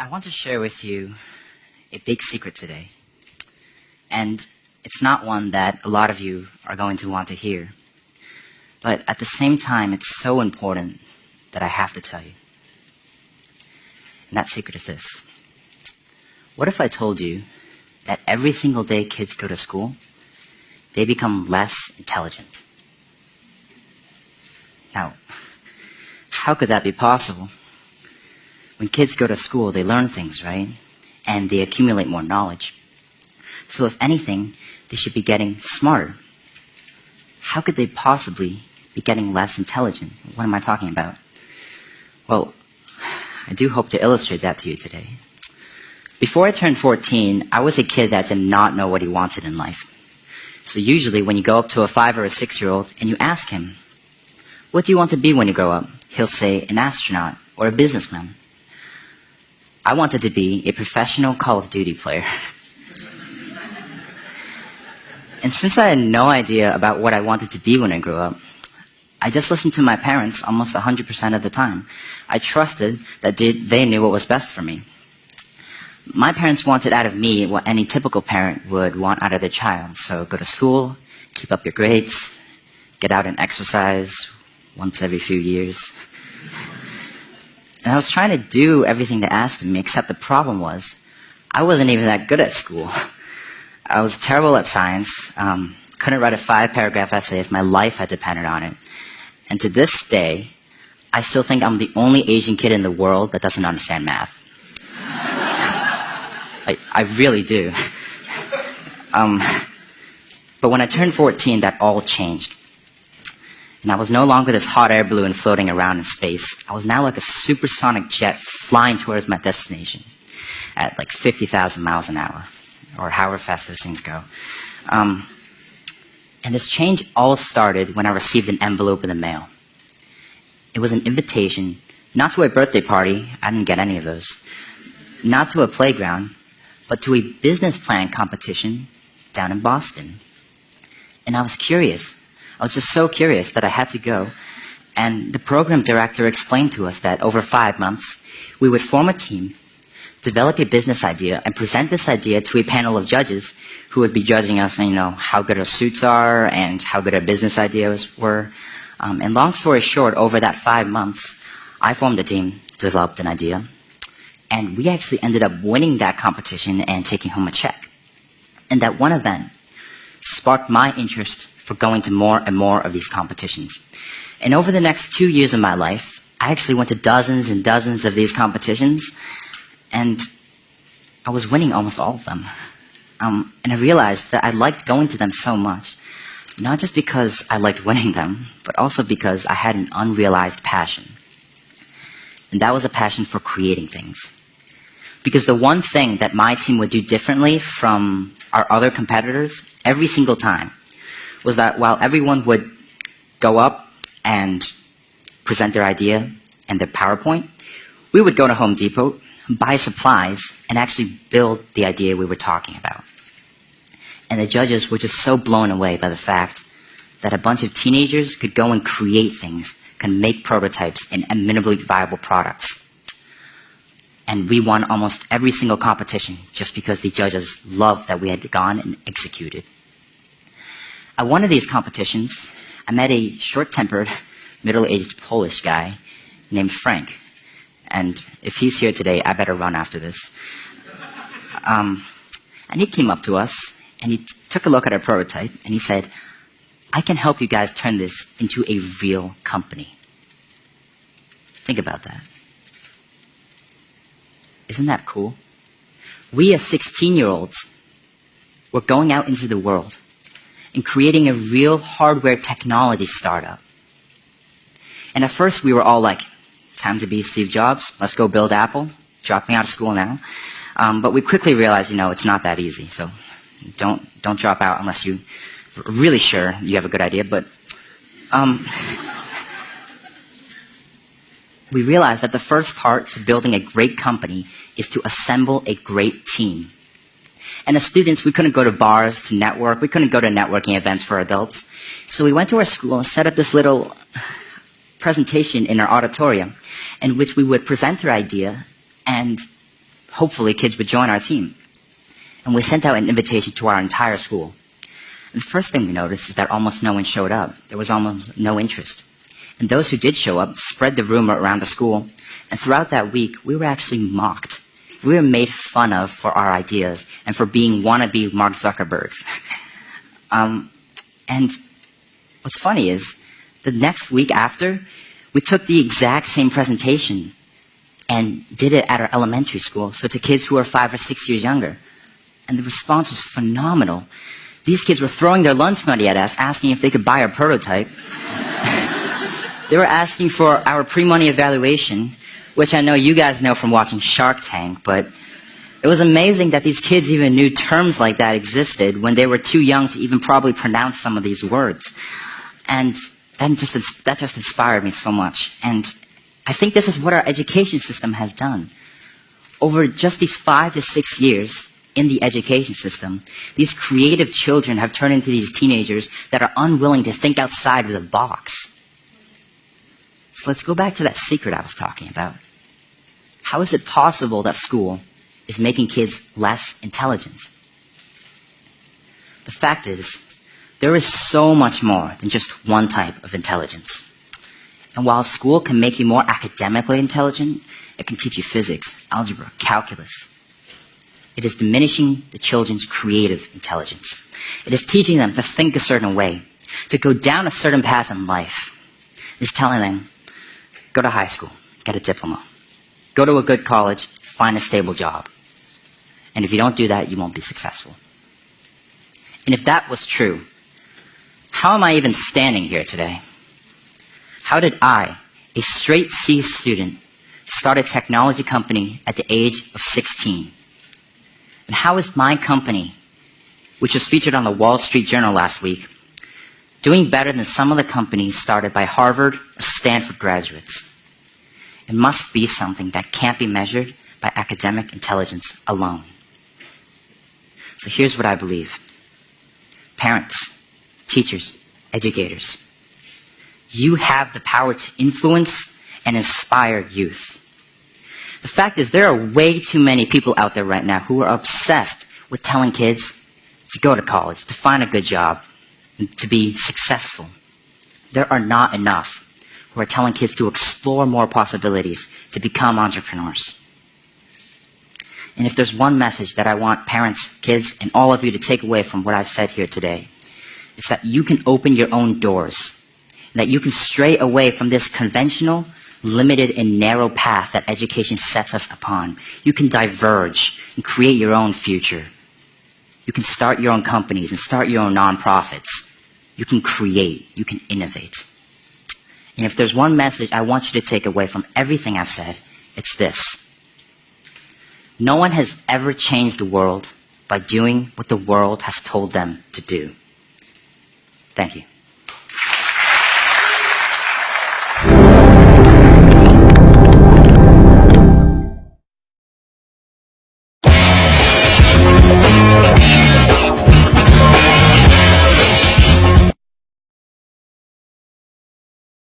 I want to share with you a big secret today. And it's not one that a lot of you are going to want to hear. But at the same time, it's so important that I have to tell you. And that secret is this. What if I told you that every single day kids go to school, they become less intelligent? Now, how could that be possible? When kids go to school, they learn things, right? And they accumulate more knowledge. So if anything, they should be getting smarter. How could they possibly be getting less intelligent? What am I talking about? Well, I do hope to illustrate that to you today. Before I turned 14, I was a kid that did not know what he wanted in life. So usually when you go up to a 5 or a 6-year-old and you ask him, what do you want to be when you grow up? He'll say an astronaut or a businessman. I wanted to be a professional Call of Duty player. And since I had no idea about what I wanted to be when I grew up, I just listened to my parents almost 100% of the time. I trusted that they knew what was best for me. My parents wanted out of me what any typical parent would want out of their child. So go to school, keep up your grades, get out and exercise once every few years. And I was trying to do everything they asked of me, except the problem was, I wasn't even that good at school. I was terrible at science, couldn't write a 5-paragraph essay if my life had depended on it. And to this day, I still think I'm the only Asian kid in the world that doesn't understand math. I really do. But when I turned 14, that all changed. And I was no longer this hot air balloon floating around in space. I was now like a supersonic jet flying towards my destination at like 50,000 miles an hour, or however fast those things go. And this change all started when I received an envelope in the mail. It was an invitation, not to a birthday party, I didn't get any of those, not to a playground, but to a business plan competition down in Boston. And I was curious. I was just so curious that I had to go. And the program director explained to us that over 5 months, we would form a team, develop a business idea, and present this idea to a panel of judges who would be judging us on, how good our suits are and how good our business ideas were. And long story short, over that 5 months, I formed a team, developed an idea, and we actually ended up winning that competition and taking home a check. And that one event sparked my interest for going to more and more of these competitions. And over the next 2 years of my life, I actually went to dozens and dozens of these competitions, and I was winning almost all of them. And I realized that I liked going to them so much, not just because I liked winning them, but also because I had an unrealized passion. And that was a passion for creating things. Because the one thing that my team would do differently from our other competitors every single time was that while everyone would go up and present their idea and their PowerPoint, we would go to Home Depot, buy supplies, and actually build the idea we were talking about. And the judges were just so blown away by the fact that a bunch of teenagers could go and create things, can make prototypes and minimally viable products. And we won almost every single competition just because the judges loved that we had gone and executed. At one of these competitions, I met a short-tempered, middle-aged Polish guy named Frank. And if he's here today, I better run after this. And he came up to us, and he took a look at our prototype, and he said, I can help you guys turn this into a real company. Think about that. Isn't that cool? We as 16-year-olds were going out into the world and creating a real hardware technology startup. And at first we were all like, time to be Steve Jobs, let's go build Apple, dropping out of school now. But we quickly realized, it's not that easy. So don't drop out unless you're really sure you have a good idea. But we realized that the first part to building a great company is to assemble a great team. And as students, we couldn't go to bars to network. We couldn't go to networking events for adults. So we went to our school and set up this little presentation in our auditorium in which we would present our idea and hopefully kids would join our team. And we sent out an invitation to our entire school. And the first thing we noticed is that almost no one showed up. There was almost no interest. And those who did show up spread the rumor around the school. And throughout that week, we were actually mocked. We were made fun of for our ideas and for being wannabe Mark Zuckerbergs. And what's funny is, the next week after, we took the exact same presentation and did it at our elementary school, so to kids who are 5 or 6 years younger. And the response was phenomenal. These kids were throwing their lunch money at us, asking if they could buy our prototype. They were asking for our pre-money evaluation, which I know you guys know from watching Shark Tank, but it was amazing that these kids even knew terms like that existed when they were too young to even probably pronounce some of these words. And that just inspired me so much. And I think this is what our education system has done. Over just these 5 to 6 years in the education system, these creative children have turned into these teenagers that are unwilling to think outside of the box. So let's go back to that secret I was talking about. How is it possible that school is making kids less intelligent? The fact is, there is so much more than just one type of intelligence. And while school can make you more academically intelligent, it can teach you physics, algebra, calculus. It is diminishing the children's creative intelligence. It is teaching them to think a certain way, to go down a certain path in life. It is telling them, go to high school, get a diploma. Go to a good college, find a stable job. And if you don't do that, you won't be successful. And if that was true, how am I even standing here today? How did I, a straight C student, start a technology company at the age of 16? And how is my company, which was featured on the Wall Street Journal last week, doing better than some of the companies started by Harvard or Stanford graduates? It must be something that can't be measured by academic intelligence alone. So here's what I believe. Parents, teachers, educators, you have the power to influence and inspire youth. The fact is, there are way too many people out there right now who are obsessed with telling kids to go to college, to find a good job, and to be successful. There are not enough who are telling kids to explore more possibilities, to become entrepreneurs. And if there's one message that I want parents, kids, and all of you to take away from what I've said here today, it's that you can open your own doors, and that you can stray away from this conventional, limited, and narrow path that education sets us upon. You can diverge and create your own future. You can start your own companies and start your own nonprofits. You can create. You can innovate. And if there's one message I want you to take away from everything I've said, it's this. No one has ever changed the world by doing what the world has told them to do. Thank you.